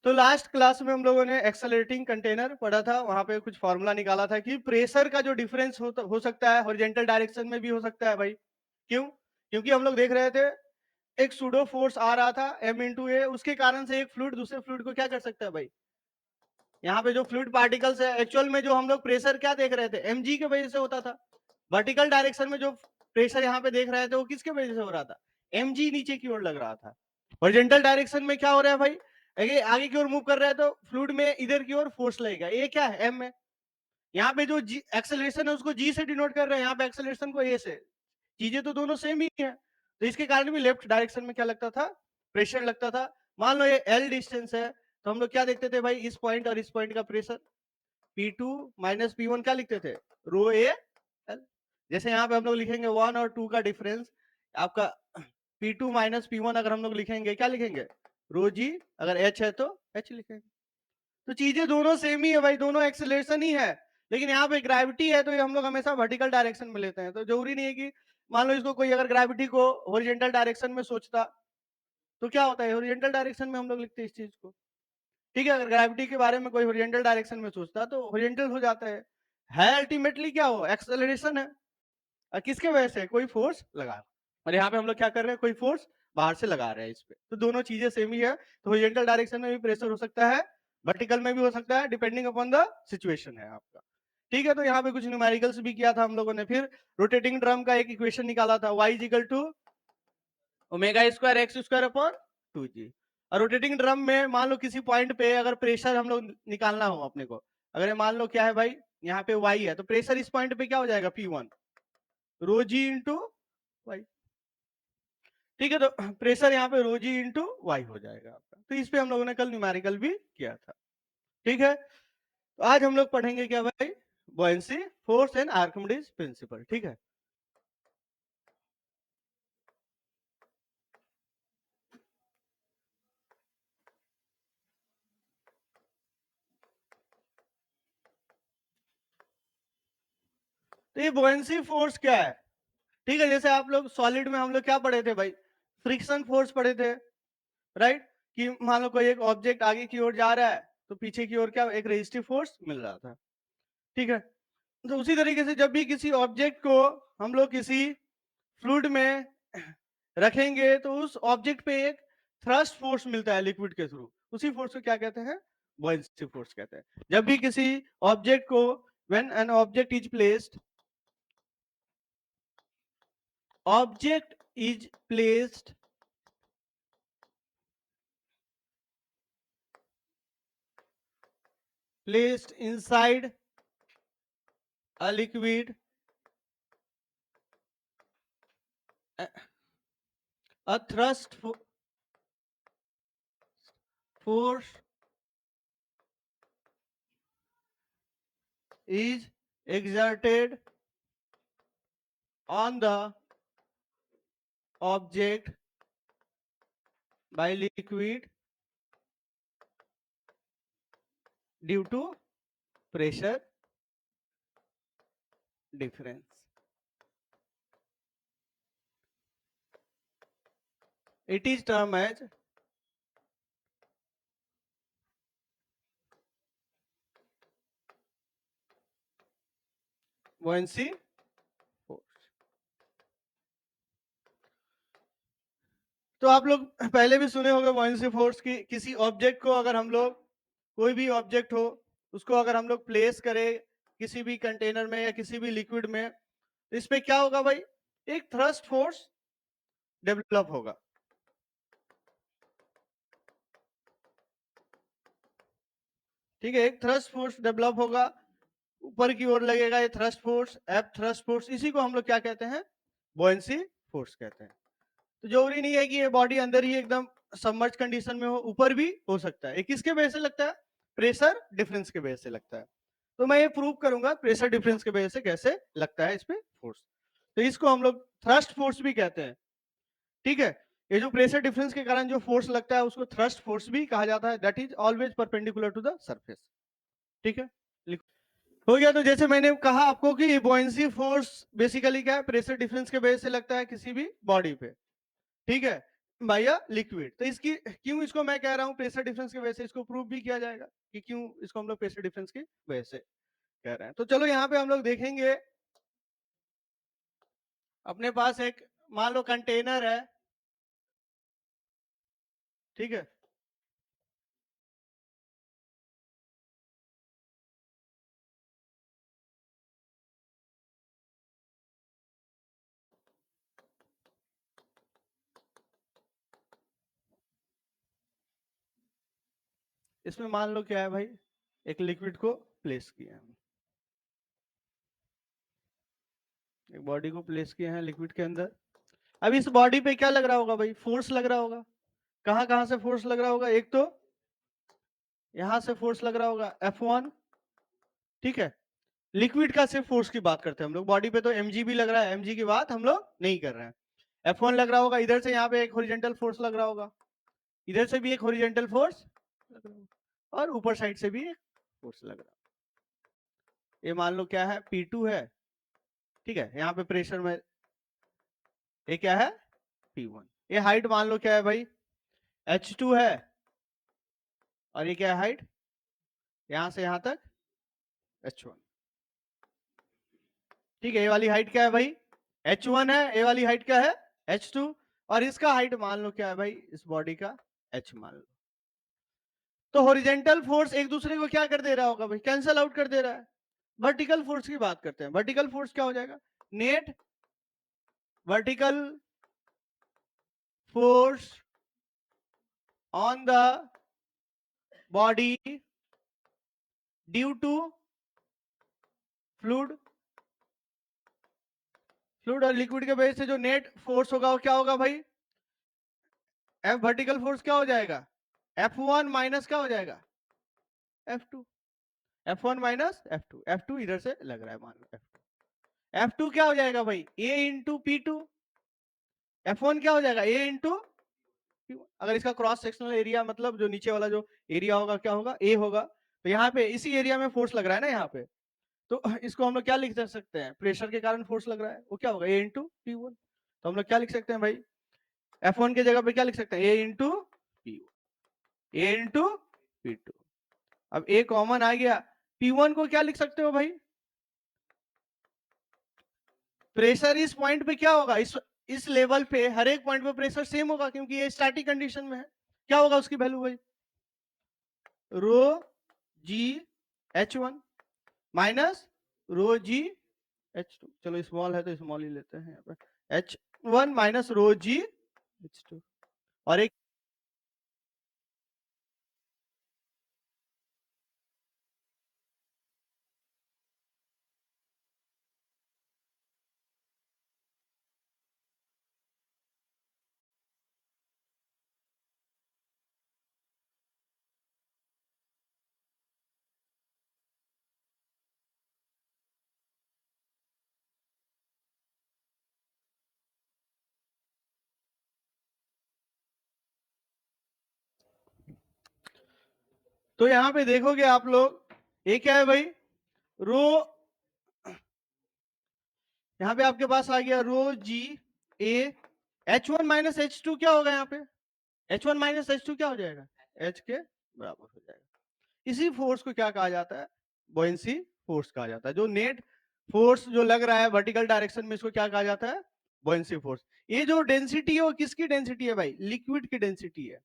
तो last class में हम लोगों ने एक्सेलरेटिंग कंटेनर पढ़ा था, वहाँ पे कुछ फॉर्मूला निकाला था कि प्रेशर का जो डिफरेंस हो सकता है हॉरिजॉन्टल डायरेक्शन में भी हो सकता है भाई। क्यों? क्योंकि हम लोग देख रहे थे एक सूडो फोर्स आ रहा था m इंटू ए, उसके कारण से एक फ्लूइड दूसरे फ्लूइड को क्या कर सकता है भाई? यहाँ पे जो फ्लूइड पार्टिकल्स है, एक्चुअल में जो हम लोग प्रेशर क्या देख रहे थे, mg के वजह से होता था। वर्टिकल डायरेक्शन में जो प्रेशर यहाँ पे देख रहे थे वो किसके वजह से हो रहा था? mg नीचे की ओर लग रहा था। हॉरिजॉन्टल डायरेक्शन में क्या हो रहा है भाई? आगे की ओर मूव कर रहा है तो फ्लूइड में इधर की ओर फोर्स लगेगा। ये क्या है? m है। यहाँ पे जो जी एक्सेलरेशन है उसको g से डिनोट कर रहे हैं, यहाँ पे एक्सेलरेशन को a से। चीजें तो दोनों सेम ही है, तो इसके कारण भी लेफ्ट डायरेक्शन में क्या लगता था? प्रेशर लगता था। मान लो ये l डिस्टेंस है, तो हम लोग क्या देखते थे भाई? इस पॉइंट और इस पॉइंट का प्रेशर P2 माइनस P1 क्या लिखते थे? रो ए एल। जैसे यहाँ पे हम लोग लिखेंगे 1 और 2 का डिफरेंस, आपका P2 माइनस P1 अगर हम लोग लिखेंगे क्या लिखेंगे? रो जी, अगर H है तो H लिखेंगे। तो चीजें दोनों सेम ही है भाई, दोनों एक्सेलरेशन ही है, लेकिन यहाँ पे ग्रेविटी है तो ये हम लोग हमेशा वर्टिकल डायरेक्शन में लेते हैं। तो जरूरी नहीं है कि मान लो इसको कोई अगर ग्रेविटी को हॉरिजॉन्टल डायरेक्शन में सोचता तो क्या होता है? हॉरिजॉन्टल डायरेक्शन में हम लोग लिखते हैं इस चीज को। ठीक है, अगर ग्रेविटी के बारे में कोई हॉरिजॉन्टल डायरेक्शन में सोचता तो हॉरिजॉन्टल हो जाता है अल्टीमेटली क्या हो? एक्सेलरेशन है। और किसके वजह से? कोई फोर्स लगा। और यहाँ पे हम लोग क्या कर रहे हैं? कोई फोर्स बाहर से लगा रहे हैं इस पे। तो दोनों चीजें सेम ही है। तो हॉरिजॉन्टल डायरेक्शन में भी प्रेशर हो सकता है, वर्टिकल में भी हो सकता है, डिपेंडिंग अपॉन द सिचुएशन है आपका। ठीक है, तो यहाँ पे कुछ न्यूमेरिकल्स भी किया था हम लोगों ने। फिर रोटेटिंग ड्रम का एक इक्वेशन निकाला था, y equal to omega square x square upon 2g। और रोटेटिंग ड्रम में मान लो किसी पॉइंट पे अगर प्रेशर हम लोग निकालना हो अपने को, अगर ये मान लो क्या है भाई, यहाँ पे y है, तो प्रेशर इस पॉइंट पे क्या हो जाएगा? P1 रो जी इंटू वाई। ठीक है, तो प्रेशर यहाँ पे रो जी इंटू वाई हो जाएगा आपका। तो इस पे हम लोगों ने कल न्यूमेरिकल भी किया था। ठीक है, तो आज हम लोग पढ़ेंगे क्या भाई? बुओयेंसी फोर्स एंड आर्किमिडीज प्रिंसिपल। ठीक है, तो ये बुओयेंसी फोर्स क्या है? ठीक है, जैसे आप लोग सॉलिड में हम लोग क्या पढ़े थे भाई? फ्रिक्शन फोर्स पढ़े थे, राइट? कि मान लो कोई एक ऑब्जेक्ट आगे की ओर जा रहा है तो पीछे की ओर क्या एक रेजिस्टिव फोर्स मिल रहा था। ठीक है, तो उसी तरीके से जब भी किसी ऑब्जेक्ट को हम लोग किसी फ्लूइड में रखेंगे तो उस ऑब्जेक्ट पे एक थ्रस्ट फोर्स मिलता है लिक्विड के थ्रू। उसी फोर्स को क्या कहते हैं? बुओयेंसी फोर्स कहते हैं। जब भी किसी ऑब्जेक्ट को when an object is placed object is placed inside a liquid, a thrust force is exerted on the object by liquid due to pressure difference. It is termed as buoyancy force. तो आप लोग पहले भी सुने होंगे बुओयेंसी force की। किसी object को अगर हम लोग, कोई भी ऑब्जेक्ट हो उसको अगर हम लोग प्लेस करें किसी भी कंटेनर में या किसी भी लिक्विड में, तो इस पे क्या होगा भाई? एक थ्रस्ट फोर्स डेवलप होगा। ठीक है, एक थ्रस्ट फोर्स डेवलप होगा, ऊपर की ओर लगेगा ये thrust force, F thrust force. इसी को हम लोग क्या कहते हैं? बुओयेंसी फोर्स कहते हैं। तो जरूरी नहीं है कि ये बॉडी अंदर ही एकदम सबमर्ज कंडीशन में हो, ऊपर भी हो सकता है। ये किसके वजह से लगता है? प्रेशर डिफरेंस के वजह से लगता है। तो मैं ये प्रूव करूंगा प्रेशर डिफरेंस के वजह से कैसे लगता है इस पे फोर्स। तो इसको हम लोग थ्रस्ट फोर्स भी कहते हैं। ठीक है, ये जो प्रेशर डिफरेंस के कारण जो फोर्स लगता है उसको थ्रस्ट फोर्स भी कहा जाता है। That is always perpendicular to the surface. ठीक है, हो गया। तो जैसे मैंने कहा आपको कि बुओयेंसी फोर्स बेसिकली क्या है? प्रेशर डिफरेंस के वजह से लगता है किसी भी बॉडी पे। ठीक है, बाय अ लिक्विड। तो इसकी क्यों इसको मैं कह रहा हूँ प्रेशर डिफरेंस की वजह से, इसको प्रूव भी किया जाएगा कि क्यों इसको हम लोग प्रेशर डिफरेंस की वजह से कह रहे हैं। तो चलो यहाँ पे हम लोग देखेंगे, अपने पास एक मान लो कंटेनर है, ठीक है। इसमें मान लो क्या है भाई, एक लिक्विड को प्लेस किया है, एक बॉडी को प्लेस किया है लिक्विड के अंदर। अब इस बॉडी पे क्या लग रहा होगा भाई, फोर्स लग रहा होगा। कहां कहां से फोर्स लग रहा होगा, एक तो यहां से फोर्स लग रहा होगा F1, ठीक है। लिक्विड का सिर्फ फोर्स की बात करते हैं हम लोग, बॉडी पे तो mg भी लग रहा है, mg की बात हम लोग नहीं कर रहे हैं। F1 लग रहा होगा, इधर से यहाँ पे एक हॉरिजॉन्टल फोर्स लग रहा होगा, इधर से भी एक हॉरिजॉन्टल फोर्स लग रहा होगा, और ऊपर साइड से भी एक फोर्स लग रहा है। ये मान लो क्या है, P2 है, ठीक है। यहाँ पे प्रेशर में ये क्या है, P1। ये हाइट मान लो क्या है भाई, H2 है, और ये क्या है हाइट, यहां से यहां तक H1, ठीक है। ये वाली हाइट क्या है भाई, H1 है, ये वाली हाइट क्या है, H2, और इसका हाइट मान लो क्या है भाई, इस बॉडी का H मान लो। तो हॉरिजॉन्टल फोर्स एक दूसरे को क्या कर दे रहा होगा भाई, कैंसल आउट कर दे रहा है। वर्टिकल फोर्स की बात करते हैं, वर्टिकल फोर्स क्या हो जाएगा, net vertical force on the body due to fluid, fluid और लिक्विड के बेस से जो नेट फोर्स होगा वो क्या होगा भाई, एफ वर्टिकल फोर्स क्या हो जाएगा, F1 माइनस क्या हो जाएगा, F2, F1 minus F2, F2 इधर से लग रहा है मान लो F2, F2 क्या हो जाएगा भाई, A इंटू P2, F1 क्या हो जाएगा, A इंटू, अगर इसका क्रॉस सेक्शनल एरिया मतलब जो नीचे वाला जो एरिया होगा क्या होगा, A होगा। तो यहाँ पे इसी एरिया में फोर्स लग रहा है ना यहाँ पे, तो इसको हम लोग क्या लिख सकते हैं, प्रेशर के कारण फोर्स लग रहा है, वो क्या होगा, A इंटू P1। तो हम लोग क्या लिख सकते हैं भाई, F1 के जगह पे क्या लिख सकते हैं, A into P1, A into P2। अब A कॉमन आ गया, P1 को क्या लिख सकते हो भाई, प्रेशर इस पॉइंट पे क्या होगा, इस लेवल पे हर एक पॉइंट पे प्रेशर सेम होगा, क्योंकि ये स्टैटिक कंडीशन में है। क्या होगा उसकी वैल्यू भाई, रो जी H1 माइनस रो जी H2। चलो स्मॉल है तो स्मॉल ही लेते हैं यहाँ पे, H1 माइनस रो जी H2। और एक तो यहाँ पे देखोगे आप लोग, ये क्या है भाई, रो, यहाँ पे आपके पास आ गया रो जी ए, H1 माइनस H2 क्या होगा यहाँ पे, H1 माइनस H2 क्या हो जाएगा, H के बराबर हो जाएगा। इसी फोर्स को क्या कहा जाता है, बॉयंसी फोर्स कहा जाता है। जो नेट फोर्स जो लग रहा है वर्टिकल डायरेक्शन में, इसको क्या कहा जाता है, बॉयंसी फोर्स। ये जो डेंसिटी है वो किसकी डेंसिटी है भाई, लिक्विड की डेंसिटी है,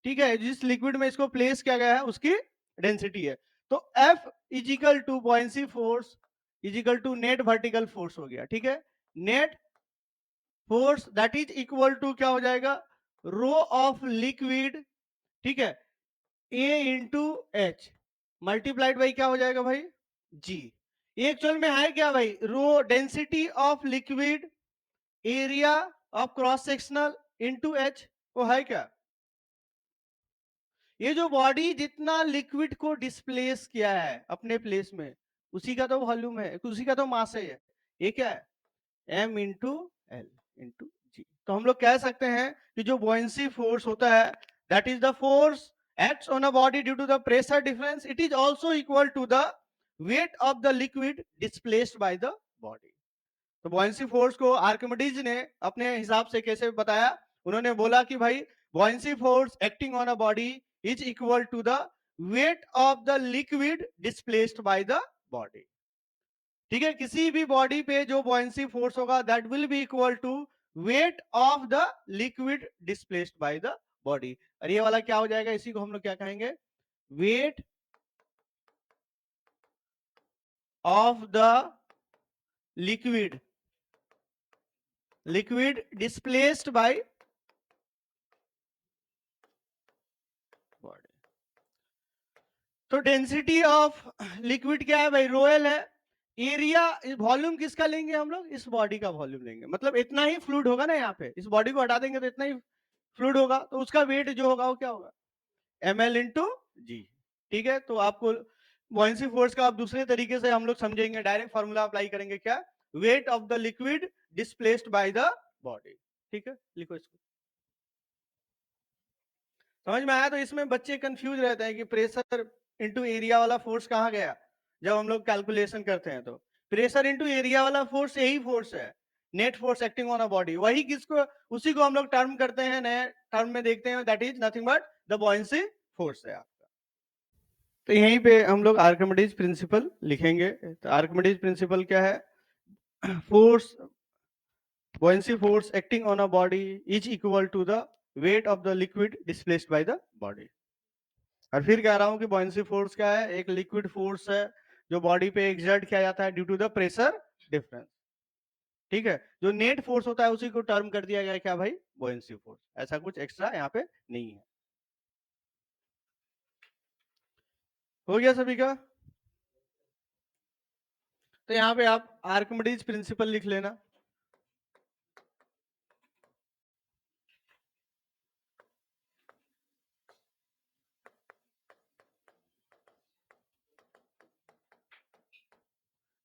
ठीक है। जिस लिक्विड में इसको प्लेस किया गया है उसकी डेंसिटी है। तो F equal to buoyancy force equal to net vertical force हो गया, ठीक है। Net force that is equal to क्या हो जाएगा, रो ऑफ लिक्विड, ठीक है, A into H multiplied by क्या हो जाएगा भाई, जी। ये एक्चुअल में है क्या भाई, rho density of liquid area of cross sectional into H, वो है क्या। ये जो बॉडी जितना लिक्विड को डिस्प्लेस किया है अपने प्लेस में, उसी का तो वॉल्यूम है, उसी का तो मास है। ये क्या है, m into L into g. तो हम लोग कह सकते हैं कि जो buoyancy फोर्स होता है, that is the force acts on a body due to the pressure difference, it is also equal to the weight of the liquid displaced by the body। तो buoyancy फोर्स को Archimedes ने अपने हिसाब से कैसे बताया, उन्होंने बोला कि भाई buoyancy force acting on a body is equal to the weight of the liquid displaced by the body. ठीक है, किसी भी बॉडी पे जो buoyancy force होगा that will be equal to weight of the liquid displaced by the body. और ये वाला क्या हो जाएगा, इसी को हम लोग क्या कहेंगे, weight of the liquid displaced by body. तो डेंसिटी ऑफ लिक्विड क्या है भाई, रोयल है. एरिया वॉल्यूम किसका लेंगे हम लोग, इस बॉडी का वॉल्यूम लेंगे. मतलब इतना ही फ्लूइड होगा ना, यहाँ पे इस बॉडी को हटा देंगे तो इतना ही फ्लूइड होगा, तो उसका वेट जो होगा वो क्या होगा, ml इंटू जी. ठीक है, तो आपको buoyancy फोर्स का आप दूसरे तरीके से हम लोग समझेंगे, डायरेक्ट फॉर्मूला अप्लाई करेंगे, क्या, weight of the liquid displaced by the body. ठीक है, लिखो इसको. समझ में आया. तो इसमें बच्चे कंफ्यूज रहते हैं कि प्रेशर इंटू एरिया वाला फोर्स कहाँ गया, जब हम लोग कैलकुलेशन करते हैं तो प्रेशर इंटू एरिया वाला फोर्स यही फोर्स है, net force acting on a body. वही किसको, उसी को हम लोग टर्म करते हैं, नए टर्म में देखते हैं, that is nothing but the buoyancy force है आपका. तो यहीं पे हम लोग आर्किमिडीज प्रिंसिपल लिखेंगे. तो आर्किमिडीज प्रिंसिपल क्या है, force buoyancy force acting on a body is equal to the weight of the liquid displaced by the body. और फिर कह रहा हूं कि buoyancy फोर्स क्या है, एक लिक्विड फोर्स है जो बॉडी पे एक्सर्ट किया जाता है due to the pressure difference. ठीक है, जो नेट फोर्स होता है उसी को टर्म कर दिया गया क्या भाई, buoyancy फोर्स. ऐसा कुछ एक्स्ट्रा यहाँ पे नहीं है. हो गया सभी का. तो यहाँ पे आप आर्किमिडीज प्रिंसिपल लिख लेना.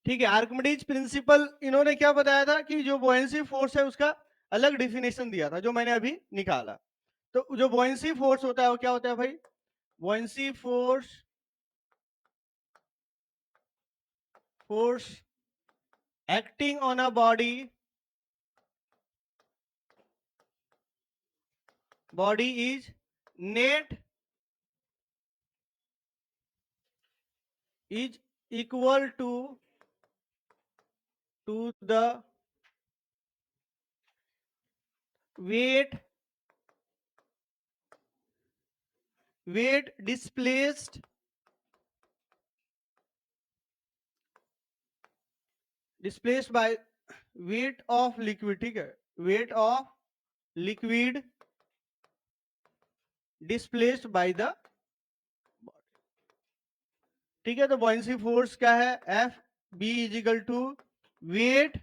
ठीक है, आर्किमिडीज प्रिंसिपल इन्होंने क्या बताया था कि जो buoyancy फोर्स है उसका अलग डिफिनेशन दिया था, जो मैंने अभी निकाला. तो जो buoyancy फोर्स होता है वो क्या होता है भाई, buoyancy force acting on a body is net is equal to the weight displaced by weight of liquid. ठीक है, weight of liquid displaced by the body. ठीक है, तो buoyancy फोर्स क्या है, F B is equal to weight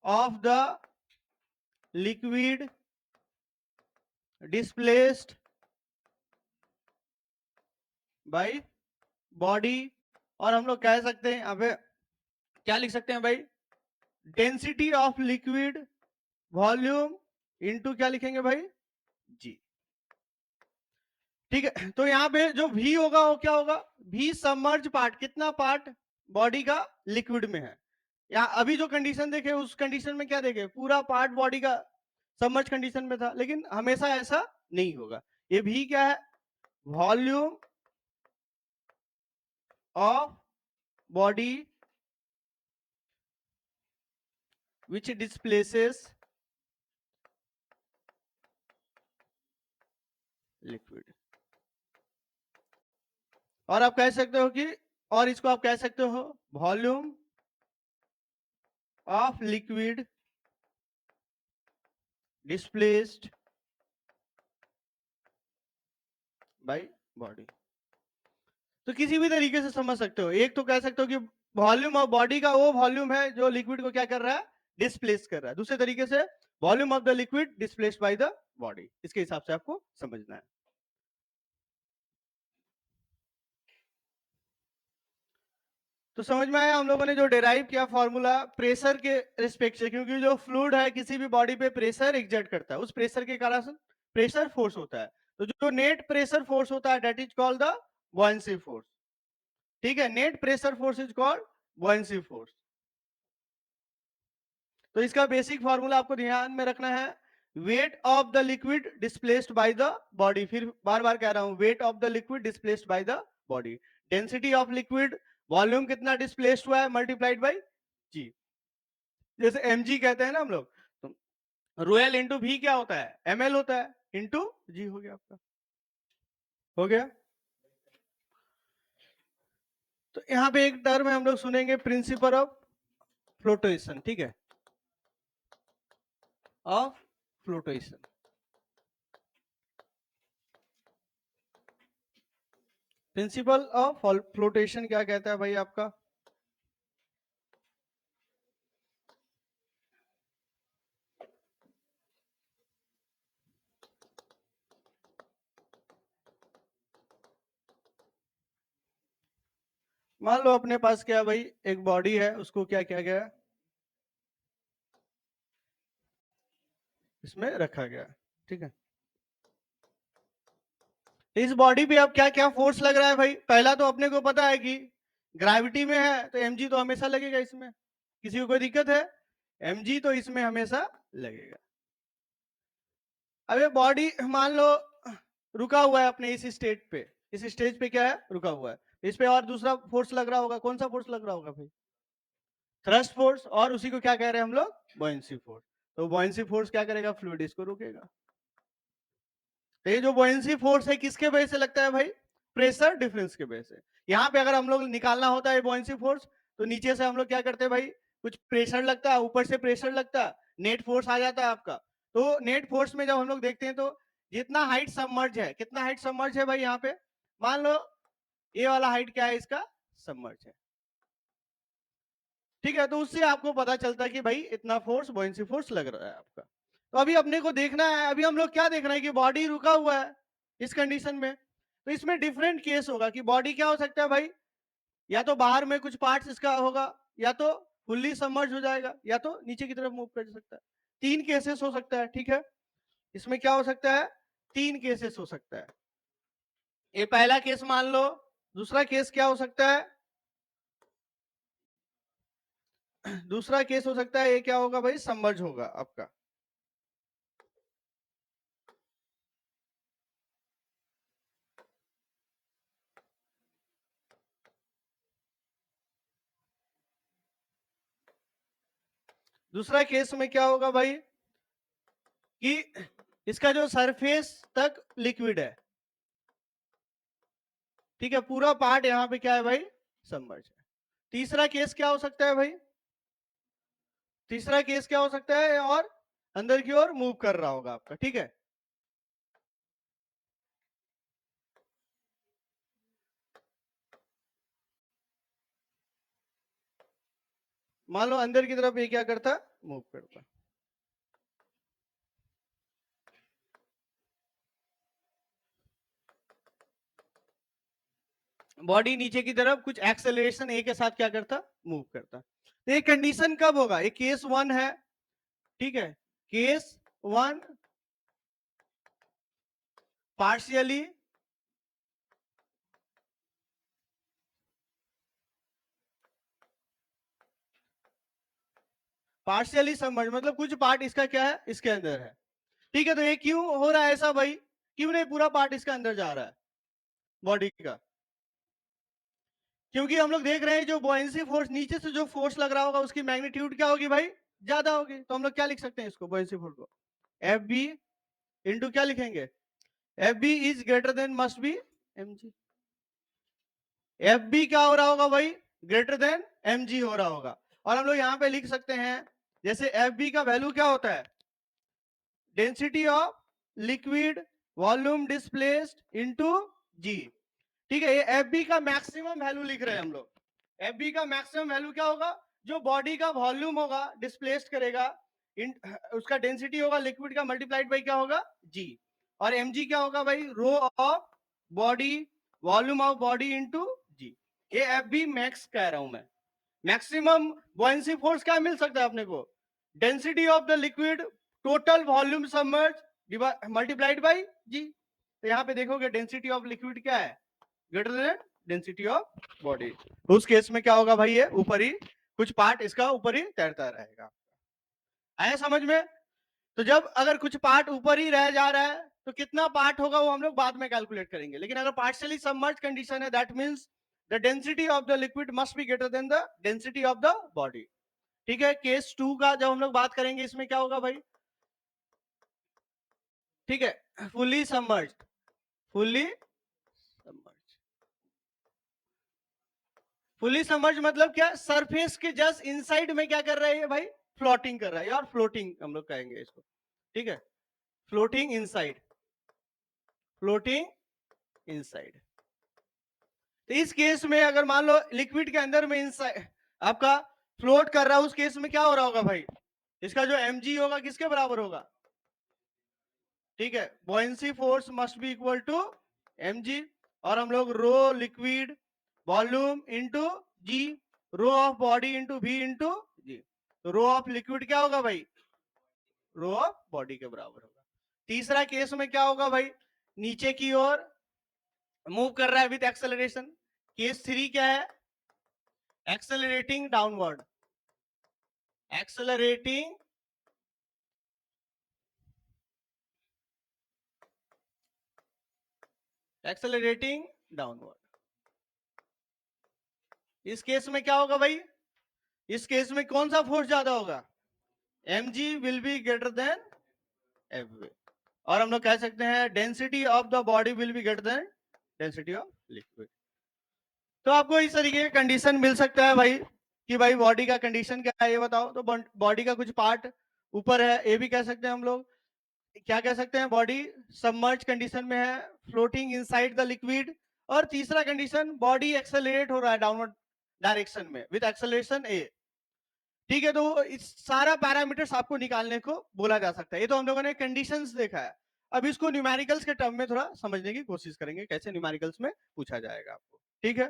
of the liquid displaced by body. और हम लोग कह सकते हैं यहाँ पे क्या लिख सकते हैं भाई, density of liquid volume into क्या लिखेंगे भाई, जी. ठीक है, तो यहाँ पे जो V होगा वो क्या होगा, V सबमर्ज पार्ट, कितना पार्ट बॉडी का लिक्विड में है. यहाँ अभी जो कंडीशन देखे उस कंडीशन में क्या देखे, पूरा पार्ट बॉडी का सबमर्ज कंडीशन में था, लेकिन हमेशा ऐसा नहीं होगा. ये V क्या है, volume of body which displaces liquid. और आप कह सकते हो कि, और इसको आप कह सकते हो volume of liquid displaced by body. तो किसी भी तरीके से समझ सकते हो. एक तो कह सकते हो कि वॉल्यूम ऑफ बॉडी का वो वॉल्यूम है जो लिक्विड को क्या कर रहा है, डिस्प्लेस कर रहा है. दूसरे तरीके से volume of the liquid displaced by the body. इसके हिसाब से आपको समझना है. तो समझ में आया हम लोगों ने जो डेराइव किया फॉर्मूला प्रेशर के रिस्पेक्ट से, क्योंकि जो फ्लूइड है किसी भी बॉडी पे प्रेशर एग्जर्ट करता है, उस प्रेशर के कारण प्रेशर फोर्स होता है. तो जो नेट प्रेशर फोर्स होता है that is called the buoyancy force. ठीक है, net pressure force is called buoyancy force. तो इसका बेसिक फॉर्मूला आपको ध्यान में रखना है, weight of the liquid displaced by the body. फिर बार बार कह रहा हूं, weight of the liquid displaced by the body, density of liquid, volume कितना डिस्प्लेस्ड हुआ है मल्टीप्लाइड बाय जी। जैसे mg कहते हैं ना हम लोग, तो रोयल इंटू भी क्या होता है, ml होता है, इंटू जी हो गया आपका, हो गया। तो यहाँ पे एक टर्म है हम लोग सुनेंगे, प्रिंसिपल ऑफ फ्लोटेशन, ठीक है, of flotation. Principle of flotation क्या कहता है भाई आपका, मान लो अपने पास क्या भाई, एक बॉडी है, उसको क्या किया गया, इसमें रखा गया, ठीक है। इस बॉडी पे अब क्या क्या फोर्स लग रहा है भाई, पहला तो अपने को पता है कि ग्रेविटी में है तो mg तो हमेशा लगेगा इसमें, किसी को कोई दिक्कत है, mg तो इसमें हमेशा लगेगा। अब ये बॉडी मान लो रुका हुआ है अपने इस स्टेट पे, इस स्टेज पे क्या है, रुका हुआ है, इस पे और दूसरा फोर्स लग रहा होगा, कौन सा फोर्स लग रहा होगा भाई, थ्रस्ट फोर्स, और उसी को क्या कह रहे हैं हम लोग, बॉयंसी फोर्स। तो बॉयंसी फोर्स क्या करेगा, फ्लूइड इसको रोकेगा। तो ये जो बॉयंसी फोर्स है किसके वजह से लगता है भाई, प्रेशर डिफरेंस के वजह से। यहाँ पे अगर हम लोग निकालना होता है बॉयंसी फोर्स, तो नीचे से हम लोग क्या करते हैं भाई, कुछ प्रेशर लगता है, ऊपर से प्रेशर लगता है, नेट फोर्स आ जाता है आपका। तो नेट फोर्स में जब हम लोग देखते हैं तो जितना हाइट सबमर्ज है, कितना हाइट सबमर्ज है भाई यहाँ पे, मान लो ये वाला हाइट क्या है इसका, सबमर्ज है, ठीक है। तो उससे आपको पता चलता है कि भाई इतना फोर्स, बॉयंसी फोर्स लग रहा है आपका। तो अभी अपने को देखना है, अभी हम लोग क्या देख रहे हैं कि बॉडी रुका हुआ है इस कंडीशन में। तो इसमें डिफरेंट केस होगा कि बॉडी क्या हो सकता है भाई, या तो बाहर में कुछ पार्ट्स इसका होगा, या तो फुल्ली सबमर्ज हो जाएगा, या तो नीचे की तरफ मूव कर सकता है। तीन केसेस हो सकता है, ठीक है। इसमें क्या हो सकता है, तीन केसेस हो सकता है। ये पहला केस मान लो, दूसरा केस क्या हो सकता है, दूसरा केस हो सकता है ये क्या होगा भाई, सबमर्ज होगा आपका। दूसरा केस में क्या होगा भाई कि इसका जो सरफेस तक लिक्विड है, ठीक है, पूरा पार्ट यहाँ पे क्या है भाई, सबमर्ज है। तीसरा केस क्या हो सकता है भाई, तीसरा केस क्या हो सकता है, और अंदर की ओर मूव कर रहा होगा आपका, ठीक है। मान लो अंदर की तरफ ये क्या करता, मूव करता। बॉडी नीचे की तरफ कुछ एक्सेलरेशन ए के साथ क्या करता, मूव करता। तो ये कंडीशन कब होगा, ये केस 1 है, ठीक है। केस 1 पार्शियली पार्शियली सबमर्ज, मतलब कुछ पार्ट इसका क्या है, इसके अंदर है, ठीक है। तो ये क्यों हो रहा है ऐसा भाई, क्यों नहीं पूरा पार्ट इसका अंदर जा रहा है बॉडी का, क्योंकि हम लोग देख रहे हैं जो बॉयंसी फोर्स नीचे से जो फोर्स लग रहा होगा उसकी मैग्नीट्यूड क्या होगी भाई, ज्यादा होगी। तो हम लोग क्या लिख सकते हैं इसको, बॉयंसी फोर्स को एफ बी इंटू क्या लिखेंगे, F B is greater than must be M G. F B क्या हो रहा होगा भाई, ग्रेटर देन एम जी हो रहा होगा। और हम लोग यहाँ पे लिख सकते हैं, जैसे एफ बी का वैल्यू क्या होता है, density of liquid volume displaced into g, ठीक है। ये एफ बी का मैक्सिमम वैल्यू लिख रहे हैं हम लोग। एफ बी का मैक्सिमम वैल्यू क्या होगा, जो बॉडी का वॉल्यूम होगा डिस्प्लेस्ड करेगा, उसका डेंसिटी होगा लिक्विड का मल्टीप्लाइड बाई क्या होगा, जी। और एम जी क्या होगा भाई, रो of body, volume of body into जी। ये एफ बी मैक्स कह रहा हूं मैं। मैक्सिमम बॉयंसी फोर्स क्या मिल सकता है अपने को, density of the liquid total volume submerge multiplied by g. तो यहाँ पे देखोगे डेंसिटी ऑफ लिक्विड क्या है, greater than density of body. उस केस में क्या होगा भाई, ये ऊपर ही कुछ पार्ट इसका ऊपर ही तैरता रहेगा। आया समझ में? तो जब अगर कुछ पार्ट ऊपर ही रह जा रहा है तो कितना पार्ट होगा वो हम लोग बाद में कैलकुलेट करेंगे, लेकिन अगर पार्शियली सबमर्ज कंडीशन है that means the density of the liquid must be greater than the density of the body. ठीक है, केस 2 का जब हम लोग बात करेंगे इसमें क्या होगा भाई? ठीक है, fully submerge, fully submerge, fully submerge मतलब क्या? सरफेस के जस्ट इनसाइड में क्या कर रहा है ये भाई? फ्लोटिंग कर रहा है, और फ्लोटिंग हम लोग कहेंगे इसको। ठीक है, फ्लोटिंग इनसाइड, फ्लोटिंग इनसाइड। तो इस केस में अगर मान लो लिक्विड के अंदर में इनसाइड आपका फ्लोट कर रहा है, उस केस में क्या हो रहा होगा भाई? इसका जो mg होगा किसके बराबर होगा? ठीक है, buoyancy force must be equal to mg, और हम लोग rho liquid volume into g, rho of body into v into g. तो रो ऑफ लिक्विड क्या होगा भाई? रो ऑफ बॉडी के बराबर होगा। तीसरा केस में क्या होगा भाई? नीचे की ओर मूव कर रहा है विथ एक्सेलरेशन। केस 3 क्या है? Accelerating downward, accelerating accelerating downward. इस केस में क्या होगा भाई? इस केस में कौन सा फोर्स ज्यादा होगा? mg will be greater than fv, और हम लोग कह सकते हैं density of the body will be greater than density of liquid. तो आपको इस तरीके का कंडीशन मिल सकता है भाई कि भाई बॉडी का कंडीशन क्या है ये बताओ। तो बॉडी का कुछ पार्ट ऊपर है, ये भी कह सकते हैं हम लोग। क्या कह सकते हैं? बॉडी सबमर्ज कंडीशन में है, फ्लोटिंग इनसाइड द लिक्विड। और तीसरा कंडीशन, बॉडी एक्सेलरेट हो रहा है डाउनवर्ड डायरेक्शन में विद एक्सेलरेशन ए। ठीक है, तो इस सारा पैरामीटर्स आपको निकालने को बोला जा सकता है। ये तो हम लोगों ने कंडीशंस देखा है। अब इसको न्यूमेरिकल्स के टर्म में थोड़ा समझने की कोशिश करेंगे, कैसे न्यूमेरिकल्स में पूछा जाएगा आपको। ठीक है,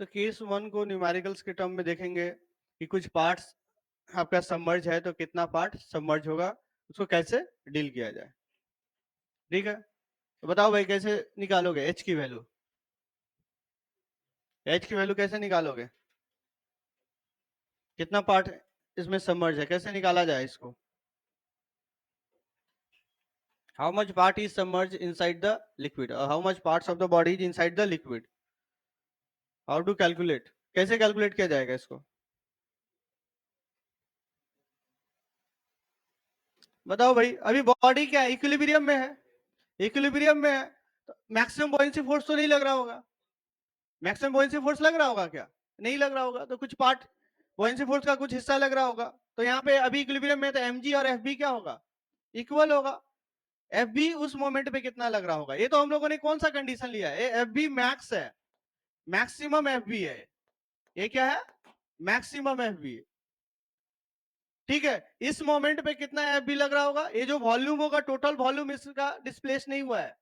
तो केस 1 को न्यूमेरिकल्स के टर्म में देखेंगे कि कुछ पार्ट्स आपका सबमर्ज है तो कितना पार्ट सबमर्ज होगा, उसको कैसे डील किया जाए। ठीक है, तो बताओ भाई कैसे निकालोगे एच की वैल्यू? एच की वैल्यू कैसे निकालोगे? कितना पार्ट इसमें सबमर्ज है, कैसे निकाला जाए इसको? How much part is submerged inside the liquid? How much parts of the body is inside the liquid? How to calculate? कैसे कैलकुलेट किया जाएगा इसको? बताओ भाई। अभी बॉडी क्या है? इक्विलिब्रियम में है, इक्विलिब्रियम में है, तो मैक्सिमम बॉयंसी फोर्स तो नहीं लग रहा होगा। मैक्सिमम बॉयंसी फोर्स लग रहा होगा क्या? नहीं लग रहा होगा। तो कुछ पार्ट बॉयंसी फोर्स का कुछ हिस्सा लग रहा होगा। तो यहाँ पे अभी इक्विलिब्रियम में तो mg और fb क्या होगा? इक्वल होगा। fb उस मोमेंट पे कितना लग रहा होगा? ये तो हम लोगों ने कौन सा कंडीशन लिया है? fb मैक्स है, मैक्सिमम fb है। ये क्या है? Maximum fb। ठीक है, इस मोमेंट पे कितना fb लग रहा होगा? ये जो वॉल्यूम होगा, टोटल वॉल्यूम इसका डिस्प्लेस नहीं हुआ है,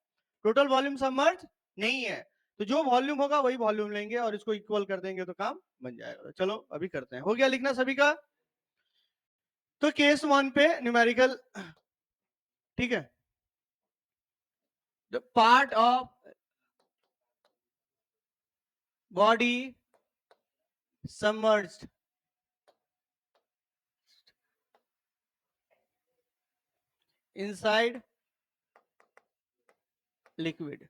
टोटल वॉल्यूम सबमर्ज नहीं है। तो जो वॉल्यूम होगा वही वॉल्यूम लेंगे और इसको इक्वल कर देंगे तो काम बन जाएगा। चलो अभी करते हैं। हो गया लिखना सभी का? तो केस 1 पे न्यूमेरिकल। ठीक है, the part of body submerged inside liquid।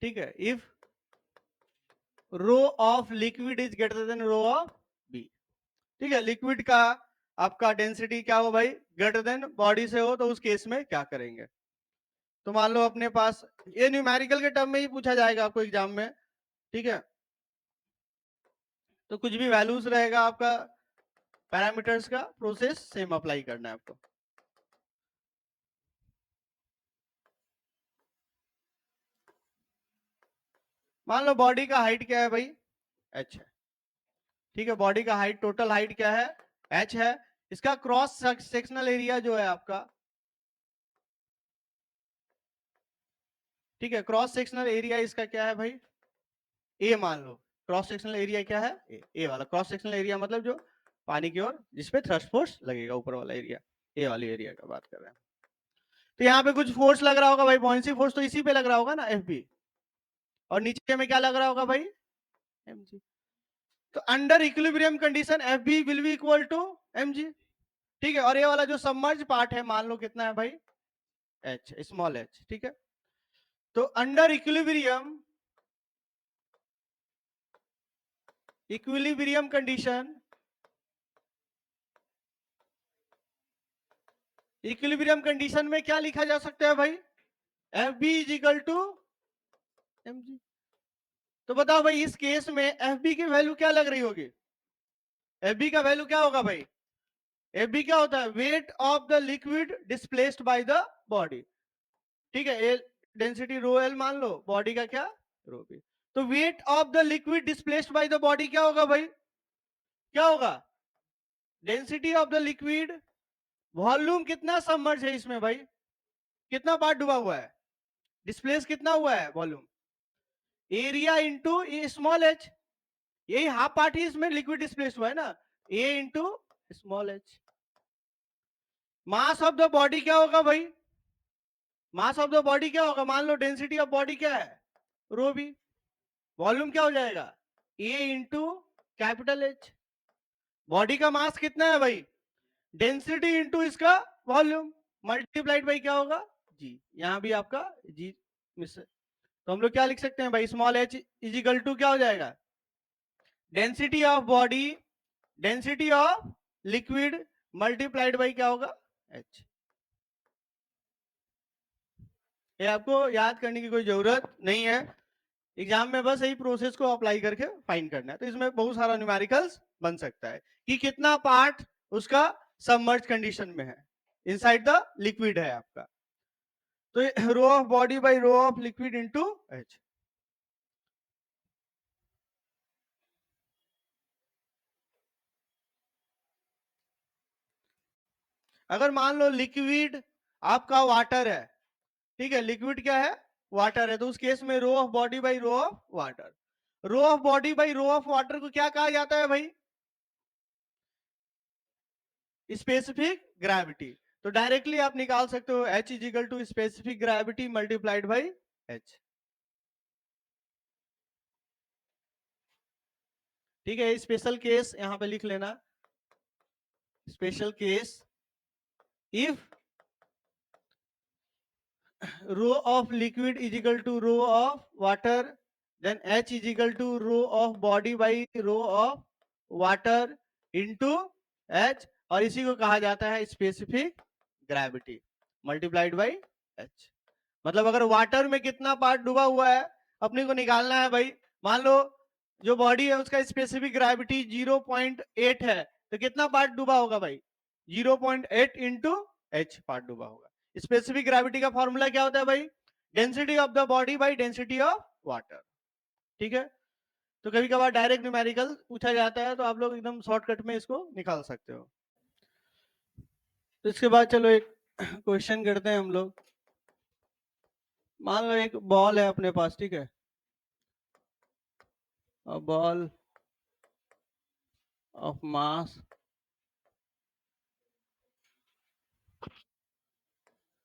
ठीक है, if rho of liquid is greater than rho of B. ठीक है, लिक्विड का आपका डेंसिटी क्या हो भाई? ग्रेटर देन बॉडी से हो, तो उस केस में क्या करेंगे? तो मान लो अपने पास ये न्यूमेरिकल के टर्म में ही पूछा जाएगा आपको एग्जाम में। ठीक है, तो कुछ भी वैल्यूज रहेगा आपका पैरामीटर्स का, प्रोसेस सेम अप्लाई करना है आपको। मान लो बॉडी का हाइट क्या है भाई? h है। ठीक है, बॉडी का हाइट, टोटल हाइट क्या है? h है। इसका क्रॉस सेक्शनल एरिया जो है आपका, ठीक है, क्रॉस सेक्शनल एरिया इसका क्या है भाई? ए मान लो। क्रॉस सेक्शनल एरिया क्या है? ए वाला क्रॉस सेक्शनल एरिया मतलब जो पानी की ओर जिसपे थ्रस्ट फोर्स लगेगा, ऊपर वाला एरिया, ए वाली एरिया का बात कर रहे हैं। तो यहाँ पे कुछ फोर्स लग रहा होगा भाई, बॉयंसी फोर्स तो इसी पे लग रहा होगा ना, एफ बी। और नीचे में क्या लग रहा होगा भाई? mg। तो under equilibrium condition F B will be equal to M G, ठीक है। और ये वाला जो सबमर्ज पार्ट है मान लो कितना है भाई, एच, स्मॉल एच, ठीक है। तो under equilibrium condition, equilibrium condition में क्या लिखा जा सकता है भाई, F B is equal to M G. तो बताओ भाई इस केस में एफ बी की वैल्यू क्या लग रही होगी, एफ बी का वैल्यू क्या होगा भाई, एफ बी क्या होता है, weight of the liquid displaced by the body, ठीक है। एल डेंसिटी रो एल मान लो, बॉडी का क्या, रो बी। तो weight of the liquid displaced by the body क्या होगा भाई, क्या होगा, density of the liquid, volume कितना सबमर्ज है इसमें भाई, कितना पार्ट डूबा हुआ है, डिस्प्लेस कितना हुआ है volume, area into a small h, यही हाफ पार्ट ही इसमें लिक्विड डिस्प्लेस हुआ है ना, A into small h. Mass of the body क्या होगा भाई, मास ऑफ द बॉडी क्या होगा, मान लो डेंसिटी ऑफ बॉडी क्या है, रो बी, वॉल्यूम क्या हो जाएगा, ए इंटू कैपिटल एच। बॉडी का मास कितना है भाई, डेंसिटी इंटू इसका वॉल्यूम मल्टीप्लाइड बाई क्या होगा, जी। यहां भी आपका जी मिस है। तो हम लोग क्या लिख सकते हैं भाई, स्मॉल एच इजिकल टू क्या हो जाएगा, density of body, density of liquid multiplied by क्या होगा, एच। ये आपको याद करने की कोई जरूरत नहीं है, एग्जाम में बस यही प्रोसेस को अप्लाई करके फाइंड करना है। तो इसमें बहुत सारा न्यूमेरिकल्स बन सकता है कि कितना पार्ट उसका सबमर्ज कंडीशन में है, इनसाइड द लिक्विड है आपका। तो rho of body by rho of liquid into H. अगर मान लो लिक्विड आपका वाटर है, ठीक है, लिक्विड क्या है, वाटर है, तो उस केस में rho of body by rho of water, rho of body by rho of water को क्या कहा जाता है भाई, स्पेसिफिक ग्रेविटी। तो डायरेक्टली आप निकाल सकते हो H is equal to specific gravity multiplied by H, ठीक है। स्पेशल केस यहां पे लिख लेना, special case if rho of liquid is equal to rho of water, then H is equal to rho of body by rho of water into H, और इसी को कहा जाता है specific gravity multiplied by H। मतलब अगर water में कितना पार्ट डूबा हुआ है अपने को निकालना है भाई, मान लो जो बॉडी है उसका स्पेसिफिक ग्रेविटी 0.8 है, तो कितना पार्ट डूबा होगा भाई, 0.8 इंटू एच पार्ट डूबा होगा। स्पेसिफिक ग्रेविटी का फॉर्मूला क्या होता है भाई, density of the body by density of water, ठीक है। तो कभी कभार डायरेक्ट न्यूमेरिकल पूछा जाता है तो आप लोग एकदम शॉर्टकट में इसको निकाल सकते हो। तो इसके बाद चलो एक क्वेश्चन करते हैं हम लोग। मान लो एक बॉल है अपने पास, ठीक है, a ball of mass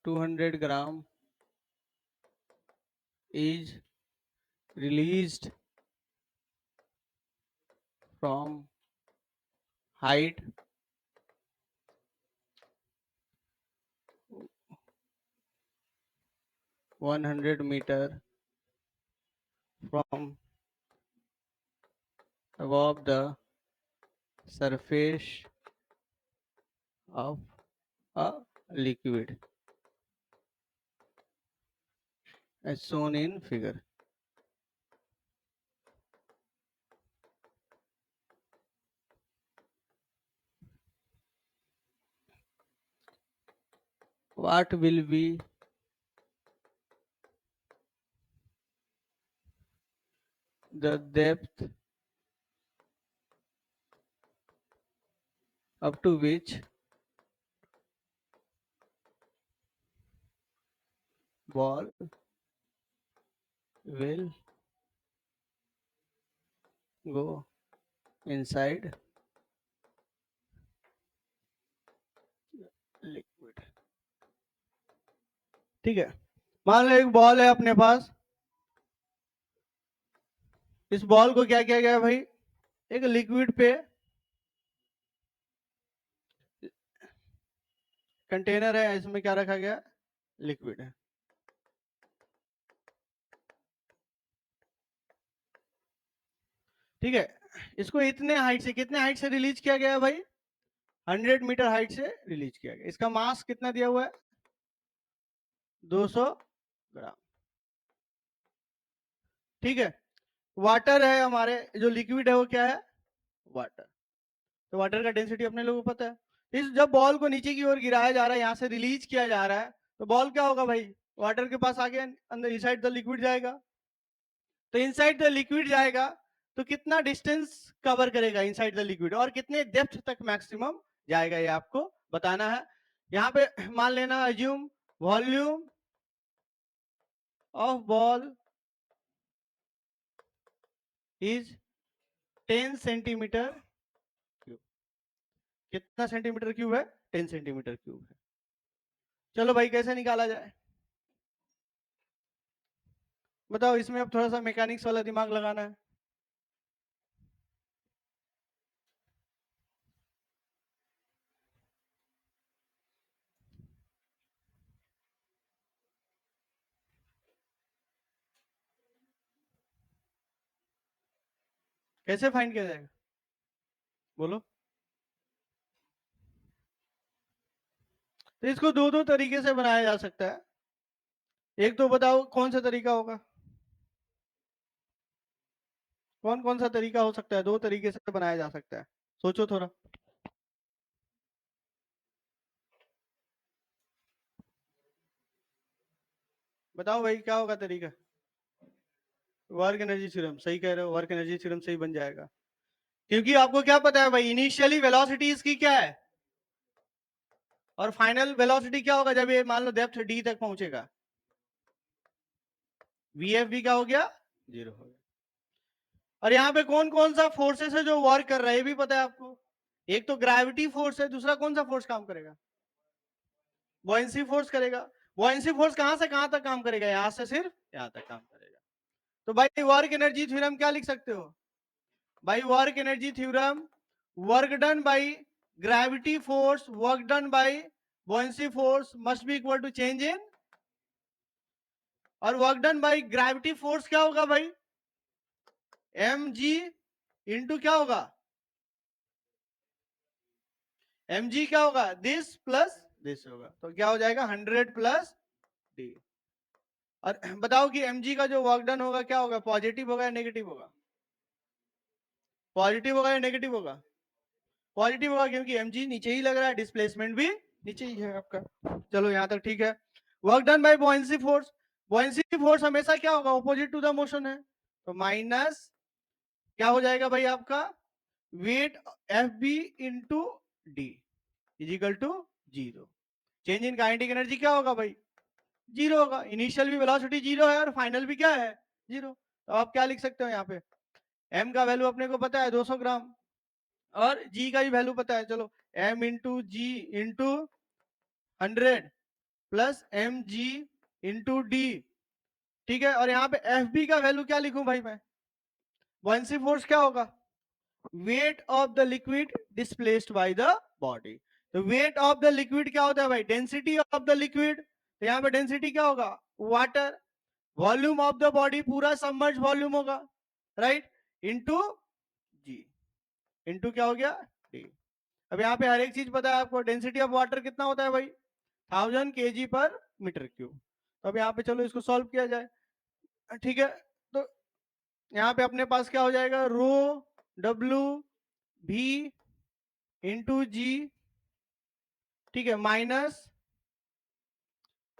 200 gram is released from height 100 meter from above the surface of a liquid as shown in figure. What will be the depth up to which ball will go inside liquid, ठीक है। मान लो एक ball है अपने पास, इस ball को क्या किया गया भाई, एक लिक्विड पे कंटेनर है, इसमें क्या रखा गया, लिक्विड है। ठीक है, इसको इतने हाइट से, कितने हाइट से रिलीज किया गया है भाई, 100 मीटर हाइट से रिलीज किया गया। इसका मास कितना दिया हुआ है, 200 ग्राम। ठीक है, वाटर है हमारे, जो लिक्विड है वो क्या है, वाटर। तो वाटर का डेंसिटी अपने लोगों को पता है। इस जब बॉल को नीचे की ओर गिराया जा रहा है, यहां से रिलीज किया जा रहा है, तो बॉल क्या होगा भाई, वाटर के पास आगे अंदर इनसाइड द लिक्विड जाएगा। तो इनसाइड द लिक्विड जाएगा तो कितना डिस्टेंस कवर करेगा इनसाइड द लिक्विड, और कितने डेप्थ तक मैक्सिमम जाएगा, ये आपको बताना है। यहां पे मान लेना, assume volume of ball is 10 centimetre cube. कितना सेंटीमीटर क्यूब है, 10 सेंटीमीटर क्यूब है। चलो भाई, कैसे निकाला जाए बताओ। इसमें अब थोड़ा सा मैकेनिक्स वाला दिमाग लगाना है। कैसे फाइंड किया जाएगा, बोलो। तो इसको दो दो तरीके से बनाया जा सकता है। एक तो बताओ कौन सा तरीका होगा, कौन कौन सा तरीका हो सकता है, दो तरीके से बनाया जा सकता है, सोचो थोड़ा। बताओ भाई, क्या होगा तरीका। वर्क एनर्जी थ्योरम, सही कह रहे हो, वर्क एनर्जी थ्योरम सही बन जाएगा। क्योंकि आपको क्या पता है भाई, इनिशियली वेलोसिटी इसकी क्या है, और फाइनल वेलोसिटी क्या होगा जब ये मान लो डेप्थ डी तक पहुंचेगा, वीएफ भी क्या हो गया, जीरो हो गया। और यहाँ पे कौन कौन सा फोर्सेस है जो वर्क कर रहा है, ये भी पता है आपको। एक तो ग्रेविटी फोर्स है, दूसरा कौन सा फोर्स काम करेगा, बॉयंसी फोर्स करेगा। बॉयंसी फोर्स कहां से कहां तक काम करेगा, यहां से सिर्फ यहां तक काम करेगा। तो भाई वर्क एनर्जी थ्योरम क्या लिख सकते हो भाई, work energy theorem, work done by gravity force, work done by buoyancy force must be equal to change in, और work done by gravity force क्या होगा भाई, एम जी इंटू क्या होगा, एम जी क्या होगा, दिस प्लस दिस होगा, तो क्या हो जाएगा 100 प्लस डी। और बताओ कि एम जी का जो वर्क डन होगा क्या होगा, पॉजिटिव होगा या नेगेटिव होगा, पॉजिटिव होगा या नेगेटिव होगा, पॉजिटिव होगा, क्योंकि एम जी नीचे ही लग रहा है, डिस्प्लेसमेंट भी नीचे ही है आपका। चलो यहां तक ठीक है। Work done by buoyancy force, buoyancy force हमेशा क्या होगा, ऑपोजिट टू द मोशन है, तो माइनस क्या हो जाएगा भाई आपका, weight F B into D equal to zero. Change in kinetic energy क्या होगा भाई, जीरो होगा। इनिशियल भी वेलोसिटी जीरो है और फाइनल भी क्या है, जीरो। तो आप क्या लिख सकते हो यहाँ पे, एम का वैल्यू अपने को पता है 200 ग्राम, और जी का भी वैल्यू पता है, चलो m into g into 100 plus m जी इंटू डी। ठीक है, और यहाँ पे एफ बी का वैल्यू क्या लिखूं भाई मैं, बॉयंसी फोर्स क्या होगा, weight of the liquid displaced by the body. तो वेट ऑफ द लिक्विड क्या होता है भाई, डेंसिटी ऑफ द लिक्विड, तो यहाँ पे डेंसिटी क्या होगा, water. Volume of the body पूरा सबमर्ज वॉल्यूम होगा, राइट, इनटू जी, इनटू क्या हो गया, डी। अब यहाँ पे हर एक चीज पता है आपको, डेंसिटी ऑफ वाटर कितना होता है भाई, 1000 kg पर मीटर क्यूब। तो अब यहाँ पे चलो इसको सॉल्व किया जाए। ठीक है, तो यहाँ पे अपने पास क्या हो जाएगा, रो डब्ल्यू भी इंटू जी, ठीक है, minus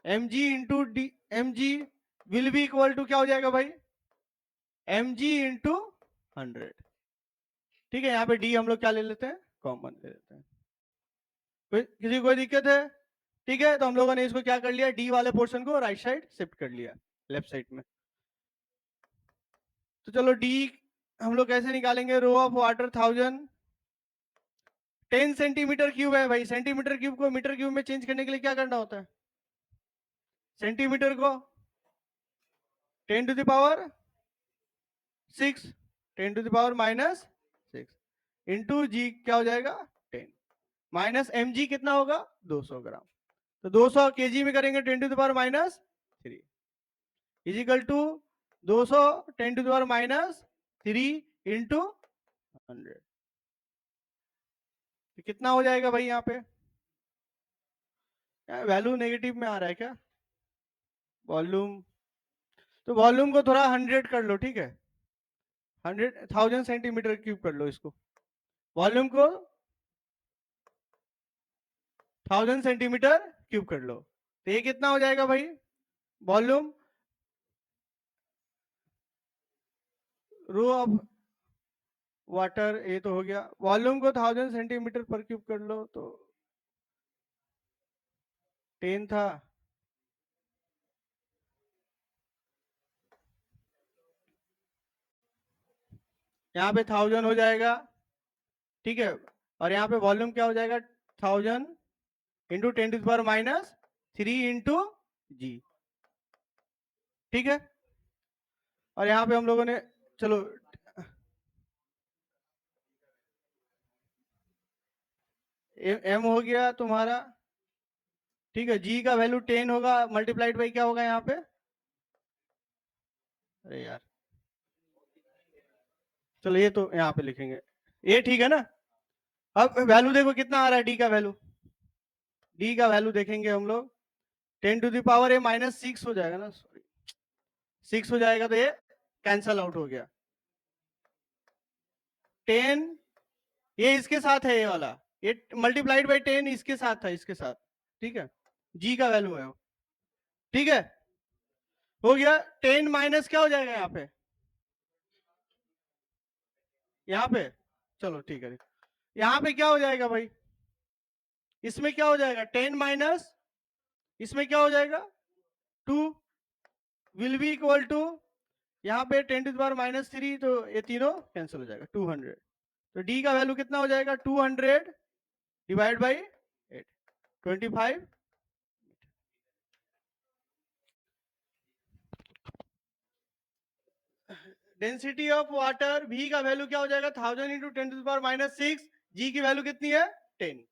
M ji into D, M G will be equal to क्या हो जाएगा भाई, एम जी इंटू 100। ठीक है, यहाँ पे डी हम लोग क्या ले लेते हैं, कॉमन ले लेते हैं। किसी को कोई दिक्कत है, ठीक है, तो हम लोगों ने इसको क्या कर लिया, डी वाले पोर्शन को राइट साइड शिफ्ट कर लिया, लेफ्ट साइड में। तो चलो डी हम लोग कैसे निकालेंगे, rho of water 1000, 10 centimetre cube है भाई, सेंटीमीटर क्यूब को मीटर क्यूब में चेंज करने के लिए क्या करना होता है, सेंटीमीटर को 10 to the power 6, 10 to the power -6, into g क्या हो जाएगा 10 माइनस एम जी कितना होगा 200 ग्राम। तो 200 केजी में करेंगे 10 to the power minus 3 equal to 200 10 to the power minus 3 into 100। तो कितना हो जाएगा भाई यहाँ पे? वैल्यू नेगेटिव में आ रहा है क्या? वॉल्यूम, तो वॉल्यूम को थोड़ा 100 कर लो, ठीक है, 1000 सेंटीमीटर क्यूब कर लो इसको, वॉल्यूम को 1000 सेंटीमीटर क्यूब कर लो। तो ये कितना हो जाएगा भाई? वॉल्यूम रो ऑफ वाटर, ये तो हो गया। वॉल्यूम को 1000 सेंटीमीटर पर क्यूब कर लो तो 10 था, यहाँ पे 1000 हो जाएगा, ठीक है, और यहाँ पे वॉल्यूम क्या हो जाएगा 1000 into 10 to the power minus 3 into जी, ठीक है। और यहाँ पे हम लोगों ने, चलो एम हो गया तुम्हारा, ठीक है, जी का वैल्यू 10 होगा मल्टीप्लाइड बाई क्या होगा यहाँ पे? अरे यार, चलो ये तो यहाँ पे लिखेंगे, ये ठीक है ना। अब वैल्यू देखो कितना आ रहा है डी का वैल्यू, डी का वैल्यू देखेंगे हम लोग 10 to the power a minus 6 हो जाएगा ना, सॉरी 6 हो जाएगा, तो ये कैंसल आउट हो गया। 10 ये इसके साथ है, ये वाला ये मल्टीप्लाइड बाई 10 इसके साथ था, इसके साथ, ठीक है, जी का वैल्यू है, ठीक है, हो गया। 10 माइनस क्या हो जाएगा यहाँ पे, चलो ठीक है, यहाँ पे क्या हो जाएगा भाई, इसमें क्या हो जाएगा 10 माइनस, इसमें क्या हो जाएगा 2 विल बी इक्वल टू, यहाँ पे 10 टू द पावर माइनस 3, तो ये तीनों कैंसिल हो जाएगा 200। तो डी का वैल्यू कितना हो जाएगा 200 divide by 8 25। Density of water भी का वैल्यू क्या हो जाएगा 1000 into 10 to the power minus 6, G की वैल्यू कितनी है 10,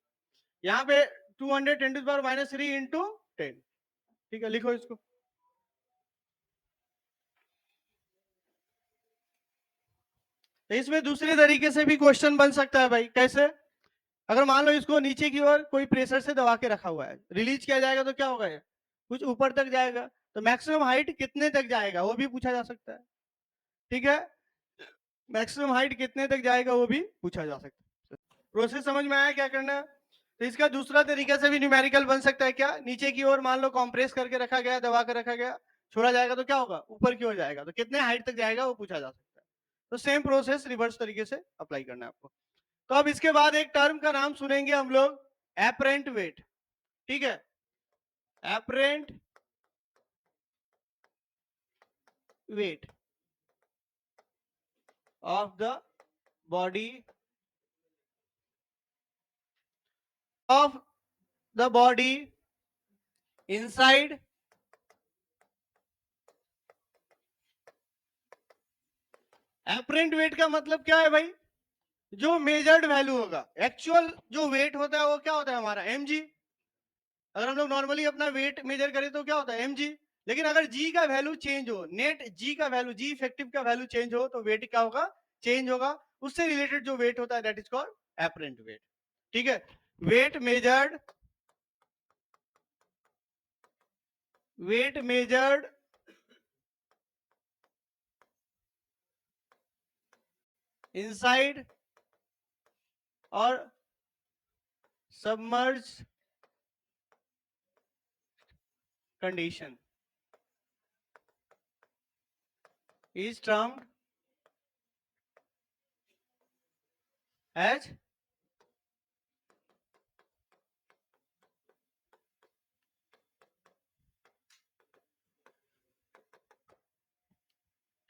यहाँ पे 200 10 to the power minus 3 into 10, ठीक है, लिखो इसको। तो इसमें दूसरे तरीके से भी क्वेश्चन बन सकता है भाई, कैसे? अगर मान लो इसको नीचे की ओर कोई प्रेशर से दबा के रखा हुआ है, रिलीज किया जाएगा तो क्या होगा, ये कुछ ऊपर तक जाएगा, तो मैक्सिमम हाइट कितने तक जाएगा वो भी पूछा जा सकता है, ठीक है, मैक्सिमम हाइट कितने तक जाएगा वो भी पूछा जा सकता है। प्रोसेस समझ में आया क्या करना है? तो इसका दूसरा तरीका से भी न्यूमेरिकल बन सकता है, क्या, नीचे की ओर मान लो कॉम्प्रेस करके रखा गया, दबा कर रखा गया, छोड़ा जाएगा तो क्या होगा, ऊपर की ओर जाएगा, तो कितने हाइट तक जाएगा वो पूछा जा सकता है। तो सेम प्रोसेस रिवर्स तरीके से अप्लाई करना है आपको। तो अब इसके बाद एक टर्म का नाम सुनेंगे हम लोग, एपरेंट वेट, ठीक है, apparent weight of the body inside apparent wait का मतलब क्या है भाई, जो मेजर्ड वैल्यू होगा, एक्चुअल जो वेट होता है वो क्या होता है हमारा mg, अगर हम लोग नॉर्मली अपना वेट मेजर करें तो क्या होता है mg, लेकिन अगर g का वैल्यू चेंज हो, नेट g का वैल्यू, g इफेक्टिव का वैल्यू चेंज हो, तो वेट क्या होगा, चेंज होगा, उससे रिलेटेड जो वेट होता है that is called apparent weight, ठीक है, वेट मेजर्ड इनसाइड और submerge condition is termed as,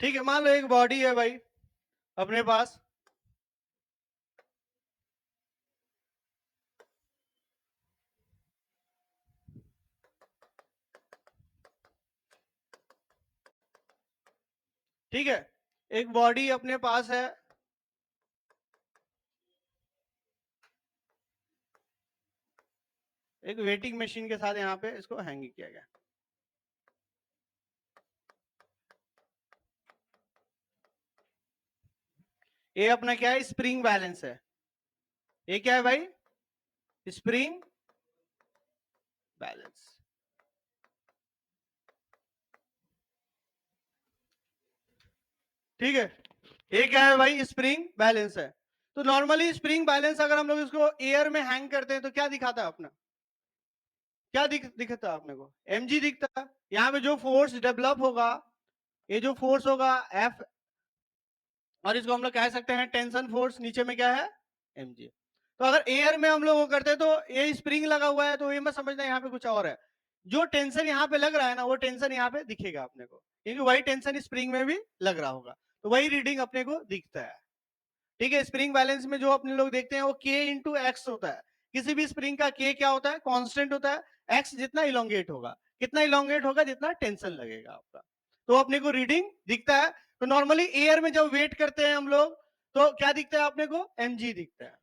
ठीक है, मान लो एक बॉडी है भाई अपने पास, ठीक है, एक बॉडी अपने पास है, एक वेटिंग मशीन के साथ यहाँ पे इसको हैंग किया गया। ये अपना क्या है, स्प्रिंग बैलेंस है। ये क्या है भाई, स्प्रिंग बैलेंस। ठीक है, ये क्या है भाई, स्प्रिंग बैलेंस है। तो नॉर्मली स्प्रिंग बैलेंस अगर हम लोग इसको एयर में हैंग करते हैं तो क्या दिखाता है अपना, क्या दिखता है अपने को, mg दिखता है। यहाँ पे जो फोर्स डेवलप होगा, ये जो फोर्स होगा F, और इसको हम लोग कह सकते हैं टेंशन फोर्स, नीचे में क्या है, mg। तो अगर एयर में हम लोग करते हैं तो ये स्प्रिंग लगा हुआ है, तो ये मत समझना यहाँ पे कुछ और है। जो टेंशन यहाँ पे लग रहा है ना, वो टेंशन यहाँ पे दिखेगा अपने को, क्योंकि वही टेंशन स्प्रिंग में भी लग रहा होगा, तो वही रीडिंग अपने को दिखता है। ठीक है, स्प्रिंग बैलेंस में जो अपने लोग देखते हैं वो K इंटू एक्स होता है। किसी भी स्प्रिंग का K क्या होता है, कांस्टेंट होता है। एक्स जितना इलोंगेट होगा, कितना इलोंगेट होगा, जितना टेंशन लगेगा आपका, तो अपने को रीडिंग दिखता है। तो नॉर्मली एयर में जब वेट करते हैं हम लोग, तो क्या दिखता है अपने को, mg दिखता है।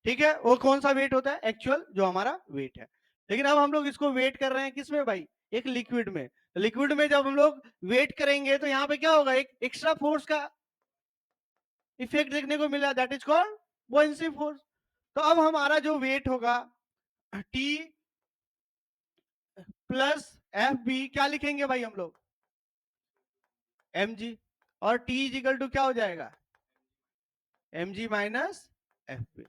ठीक है, वो कौन सा वेट होता है, एक्चुअल जो हमारा वेट है। लेकिन अब हम लोग इसको वेट कर रहे हैं किस में भाई, एक लिक्विड में। लिक्विड में जब हम लोग वेट करेंगे तो यहाँ पे क्या होगा, एक एक्स्ट्रा फोर्स का इफेक्ट देखने को मिला, दैट इज कॉल्ड बुओयेंसी फोर्स। तो अब हमारा जो वेट होगा T प्लस एफ बी, क्या लिखेंगे भाई हम लोग, mg, और T इजिकल टू क्या हो जाएगा, mg माइनस एफ बी।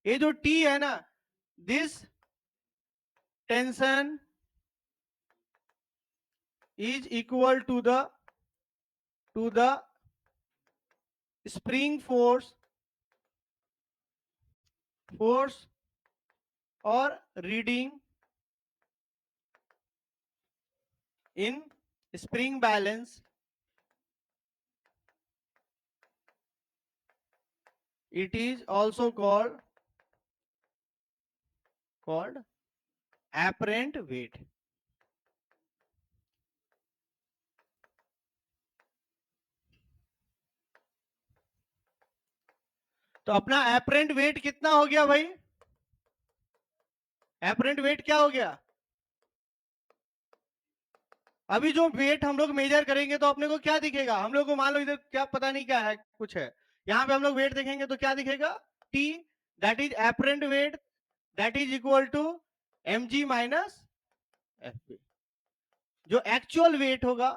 ये जो T है ना, this tension is equal to the spring force or reading in spring balance. It is also called apparent weight. तो अपना एपरेंट वेट कितना हो गया भाई, एपरेंट वेट क्या हो गया। अभी जो वेट हम लोग मेजर करेंगे तो अपने को क्या दिखेगा, हम लोग को मान लो इधर क्या पता नहीं क्या है, कुछ है, यहाँ पे हम लोग वेट देखेंगे तो क्या दिखेगा, T, that is apparent weight, that is equal to mg minus F. जो एक्चुअल वेट होगा,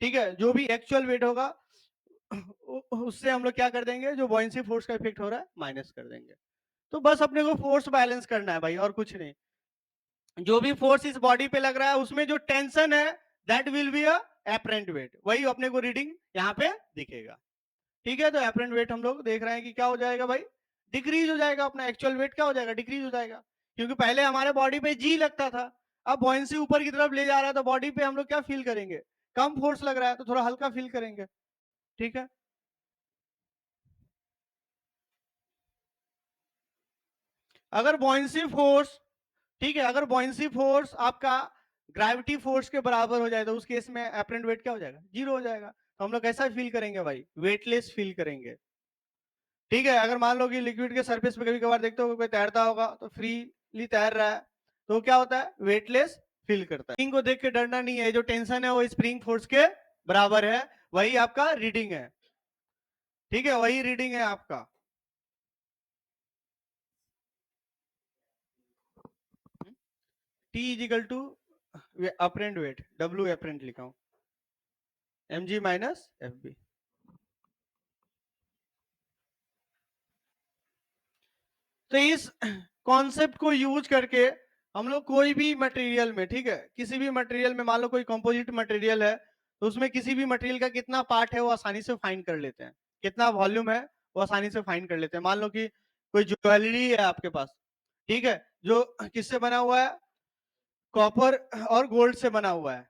ठीक है, जो भी एक्चुअल वेट होगा उससे हम लोग क्या कर देंगे, जो बॉयंसी फोर्स का इफेक्ट हो रहा है माइनस कर देंगे। तो बस अपने को फोर्स बैलेंस करना है भाई, और कुछ नहीं। जो भी फोर्स इस बॉडी पे लग रहा है उसमें जो टेंशन है, that will be a apparent wait, वही अपने को रीडिंग यहाँ पे दिखेगा। ठीक है, तो एपरेंट वेट हम लोग देख रहे हैं कि क्या हो जाएगा भाई, डिक्रीज हो जाएगा, अपना एक्चुअल वेट क्या हो जाएगा, डिक्रीज हो जाएगा। क्योंकि पहले हमारे बॉडी पे जी लगता था, अब बॉयंसी ऊपर की तरफ ले जा रहा है, तो बॉडी पे हम लोग क्या फील करेंगे, कम फोर्स लग रहा है तो थोड़ा हल्का फील करेंगे। ठीक है, अगर बॉयंसी फोर्स, ठीक है, अगर बॉयंसी फोर्स आपका ग्रेविटी फोर्स के बराबर हो जाए तो उस केस में एपरेंट वेट क्या हो जाएगा, जीरो हो जाएगा। तो हम लोग कैसा फील करेंगे भाई, वेटलेस फील करेंगे। ठीक है, अगर मान लो कि लिक्विड के सरफेस पे कभी कभार देखते हो कोई तैरता होगा तो फ्रीली तैर रहा है, तो क्या होता है, वेटलेस फील करता है। स्प्रिंग को देख के डरना नहीं है, जो टेंशन है वो स्प्रिंग फोर्स के बराबर है, वही आपका रीडिंग है। ठीक है, वही रीडिंग है आपका। T equal to apparent weight, W apparent लिखा हूं, mg माइनस एफ बी। तो इस कॉन्सेप्ट को यूज करके हम लोग कोई भी मटेरियल में, ठीक है, किसी भी मटेरियल में, मान लो कोई कंपोजिट मटेरियल है, तो उसमें किसी भी मटेरियल का कितना पार्ट है वो आसानी से फाइंड कर लेते हैं, कितना वॉल्यूम है वो आसानी से फाइंड कर लेते हैं। मान लो कि कोई ज्वेलरी है आपके पास, ठीक है, जो किससे बना हुआ है, कॉपर और गोल्ड से बना हुआ है,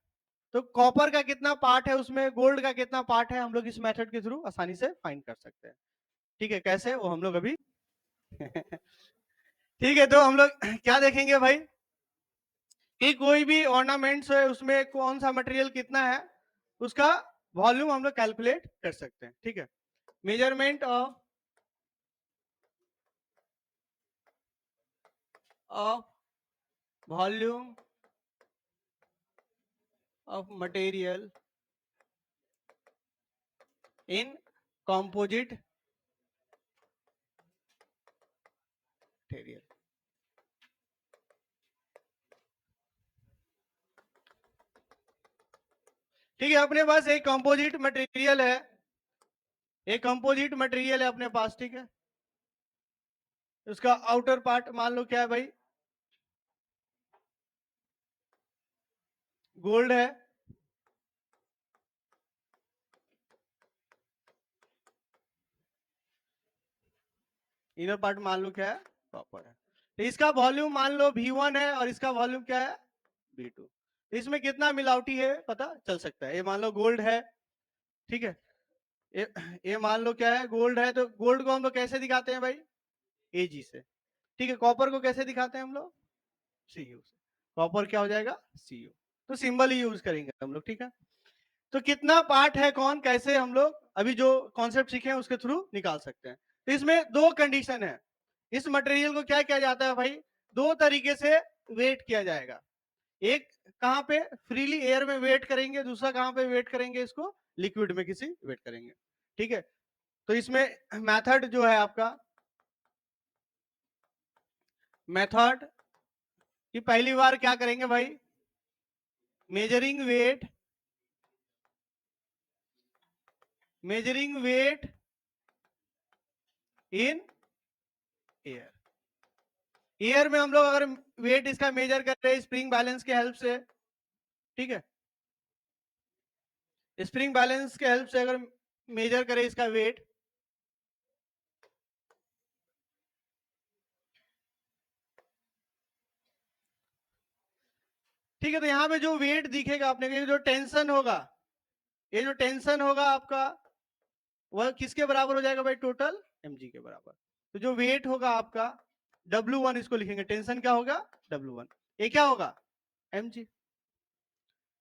तो कॉपर का कितना पार्ट है उसमें, गोल्ड का कितना पार्ट है, हम लोग इस मेथड के थ्रू आसानी से फाइंड कर सकते हैं। ठीक है, कैसे, वो हम लोग अभी ठीक है, तो हम लोग क्या देखेंगे भाई, कि कोई भी ऑर्नामेंट्स है उसमें कौन सा मटेरियल कितना है, उसका वॉल्यूम हम लोग कैलकुलेट कर सकते हैं। ठीक है, measurement of volume of material in composite material. ठीक है, अपने पास एक कंपोजिट मटेरियल है, एक कंपोजिट मटेरियल है अपने पास, ठीक है। उसका आउटर पार्ट मान लो क्या है भाई, गोल्ड है, इनर पार्ट मान लो क्या है, कॉपर है। तो इसका वॉल्यूम मान लो V1 है और इसका वॉल्यूम क्या है, V2। इसमें कितना मिलावटी है पता चल सकता है। ये मान लो गोल्ड है, ठीक है, ये मान लो क्या है, गोल्ड है। तो गोल्ड को हम लोग कैसे दिखाते हैं भाई, Ag से, ठीक है। कॉपर को कैसे दिखाते हैं हम लोग, Cu से। कॉपर क्या हो जाएगा, Cu। तो सिंबल ही यूज करेंगे हम लोग, ठीक है। तो कितना पार्ट है कौन, कैसे हम लोग अभी जो कॉन्सेप्ट सीखे हैं उसके थ्रू निकाल सकते हैं। तो इसमें दो कंडीशन है। इस मटेरियल को क्या किया जाता है भाई, दो तरीके से वेट किया जाएगा। एक कहां पे, फ्रीली एयर में वेट करेंगे, दूसरा कहां पे वेट करेंगे, इसको लिक्विड में किसी वेट करेंगे, ठीक है। तो इसमें मेथड जो है आपका, मेथड कि पहली बार क्या करेंगे भाई, measuring weight, measuring weight in air. Air में हम लोग अगर वेट इसका मेजर कर रहे हैं स्प्रिंग बैलेंस के हेल्प से, ठीक है, स्प्रिंग बैलेंस के हेल्प से अगर मेजर करें इसका वेट, ठीक है। तो यहां पे जो वेट दिखेगा आपने, ये जो टेंशन होगा, ये जो टेंशन होगा आपका, वह किसके बराबर हो जाएगा भाई, टोटल mg के बराबर। तो जो वेट होगा आपका W1, इसको लिखेंगे, टेंशन क्या होगा W1, ये क्या होगा mg।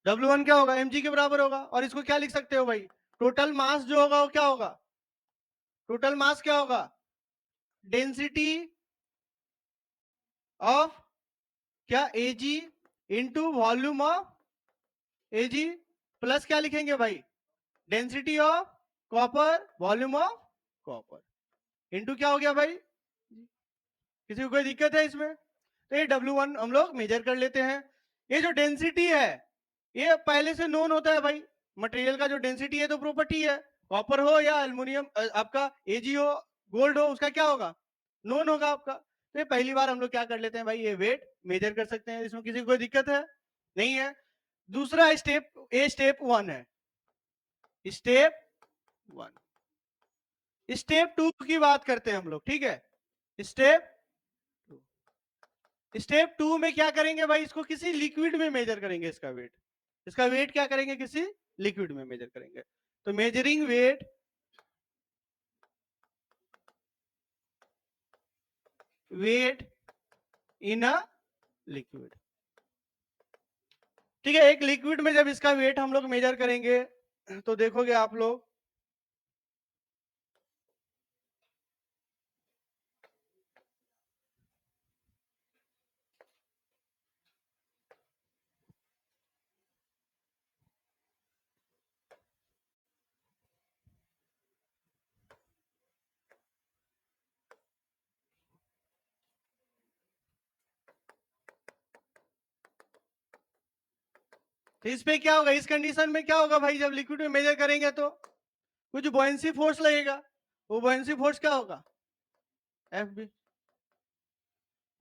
W1 क्या होगा, mg के बराबर होगा। और इसको क्या लिख सकते हो भाई, टोटल मास जो होगा वो क्या होगा, टोटल मास क्या होगा, डेंसिटी ऑफ क्या, Ag into volume of Ag, plus क्या लिखेंगे भाई, density of copper, volume of copper, into क्या हो गया भाई। किसी को कोई दिक्कत है इसमें, तो ये W1 हम लोग मेजर कर लेते हैं। ये जो डेंसिटी है ये पहले से नोन होता है भाई, मटेरियल का जो डेंसिटी है तो प्रॉपर्टी है, कॉपर हो या एल्युमिनियम आपका Ag हो, गोल्ड हो, उसका क्या होगा, नोन होगा आपका। तो ये पहली बार हम लोग क्या कर लेते हैं भाई, ये वेट मेजर कर सकते हैं, इसमें किसी को कोई दिक्कत है नहीं है। दूसरा स्टेप, ये स्टेप 1 है, स्टेप 1। स्टेप 2 की बात करते हैं हम लोग, ठीक है। स्टेप स्टेप 2 में क्या करेंगे भाई, इसको किसी लिक्विड में मेजर करेंगे, इसका वेट, इसका वेट क्या करेंगे, किसी लिक्विड में मेजर करेंगे। तो measuring weight in a liquid, ठीक है। एक लिक्विड में जब इसका वेट हम लोग मेजर करेंगे तो देखोगे आप लोग, तो इस पे क्या होगा, इस कंडीशन में क्या होगा भाई, जब लिक्विड में मेजर करेंगे तो कुछ बॉयंसी फोर्स लगेगा, वो बॉयंसी फोर्स क्या होगा, Fb।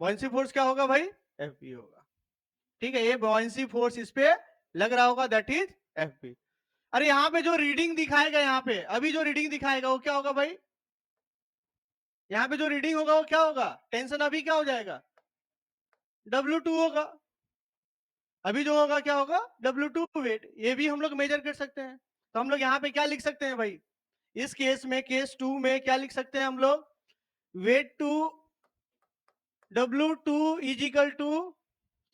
बॉयंसी फोर्स क्या होगा भाई, Fb होगा, ठीक है। ये बॉयंसी फोर्स इस पे लग रहा होगा, दैट इज Fb। अरे यहाँ पे जो रीडिंग दिखाएगा, यहाँ पे अभी जो रीडिंग दिखाएगा वो क्या होगा भाई, यहाँ पे जो रीडिंग होगा वो क्या होगा, टेंशन अभी क्या हो जाएगा, W2 होगा। अभी जो होगा क्या होगा, W2 वेट। ये भी हम लोग मेजर कर सकते हैं। तो हम लोग यहाँ पे क्या लिख सकते हैं भाई, इस केस में, केस 2 में क्या लिख सकते हैं हम लोग, wait to W2 is equal to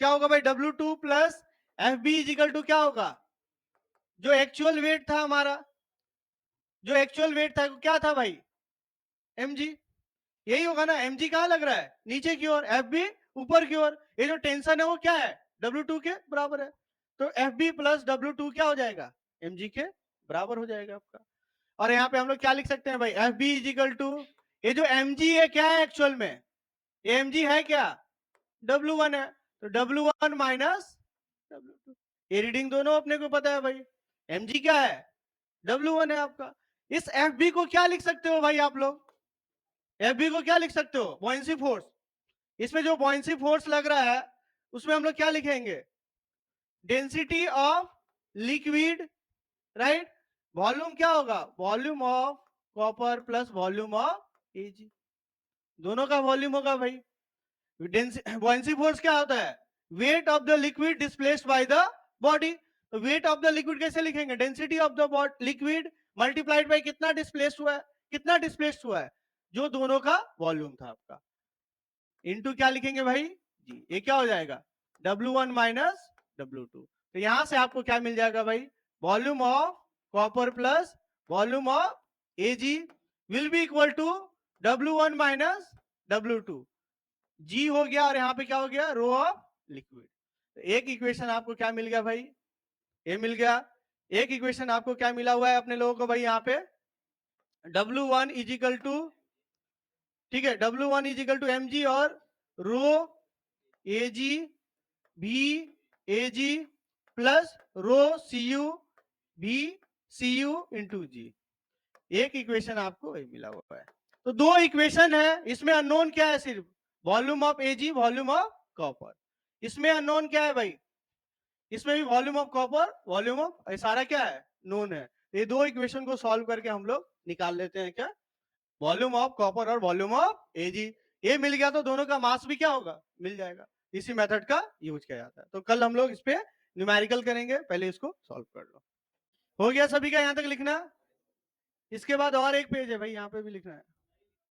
क्या होगा भाई, W2 plus FB is equal to क्या होगा, जो एक्चुअल वेट था हमारा, जो एक्चुअल वेट था क्या था भाई, mg। यही होगा ना, mg कहां लग रहा है, नीचे की ओर, FB ऊपर की ओर। ये जो टेंशन है वो क्या है, W2 के बराबर है। तो FB प्लस W2 क्या हो जाएगा, mg के बराबर हो जाएगा आपका। और यहाँ पे हम लोग क्या लिख सकते हैं भाई, FB इज इक्वल टू, ये जो mg है क्या है एक्चुअल में, ये mg है क्या, W1 है, तो W1 माइनस W2। ये रीडिंग दोनों अपने को पता है भाई, mg क्या है, W1 है आपका। इस FB को क्या लिख सकते हो भाई आप लोग, FB को क्या लिख सकते हो, बॉयंसी फोर्स। इसमें जो बॉयंसी फोर्स लग रहा है उसमें हम लोग क्या लिखेंगे, density of liquid, right. Volume क्या होगा, volume of copper plus volume of Ag, दोनों का वॉल्यूम होगा भाई। बॉयंसी फोर्स क्या होता है, weight of the liquid displaced by the body. तो वेट ऑफ द लिक्विड कैसे लिखेंगे, density of the liquid multiplied by कितना डिस्प्लेस्ड हुआ है, कितना डिस्प्लेस्ड हुआ है, जो दोनों का वॉल्यूम था आपका, इनटू क्या लिखेंगे भाई जी, ये क्या हो जाएगा, W1 माइनस W2। तो यहां से आपको क्या मिल जाएगा भाई, volume of copper plus volume of Ag will be equal to W1 minus W2, जी हो गया, और यहाँ पे क्या हो गया, रो ऑफ लिक्विड। तो एक इक्वेशन आपको क्या मिल गया भाई, ये मिल गया। एक इक्वेशन आपको क्या मिला हुआ है अपने लोगों को भाई, यहाँ पे W1 इजिकल टू, ठीक है, W1 इजिकल टू mg और रो Ag भी Ag प्लस रो Cu भी Cu इंटू जी। एक इक्वेशन आपको वही मिला हुआ है। तो दो इक्वेशन है, इसमें अननोन क्या है, सिर्फ volume of Ag, volume of copper. इसमें अननोन क्या है भाई, इसमें भी volume of copper, volume of, सारा क्या है, नोन है। ये दो इक्वेशन को सॉल्व करके हम लोग निकाल लेते हैं क्या, वॉल्यूम ऑफ कॉपर और वॉल्यूम ऑफ Ag। ये मिल गया तो दोनों का मास भी क्या होगा, मिल जाएगा। इसी मेथड का यूज किया जाता है। तो कल हम लोग इस पे न्यूमेरिकल करेंगे, पहले इसको सॉल्व कर लो। हो गया सभी का यहाँ तक लिखना, इसके बाद और एक पेज है भाई, यहाँ पे भी लिखना है।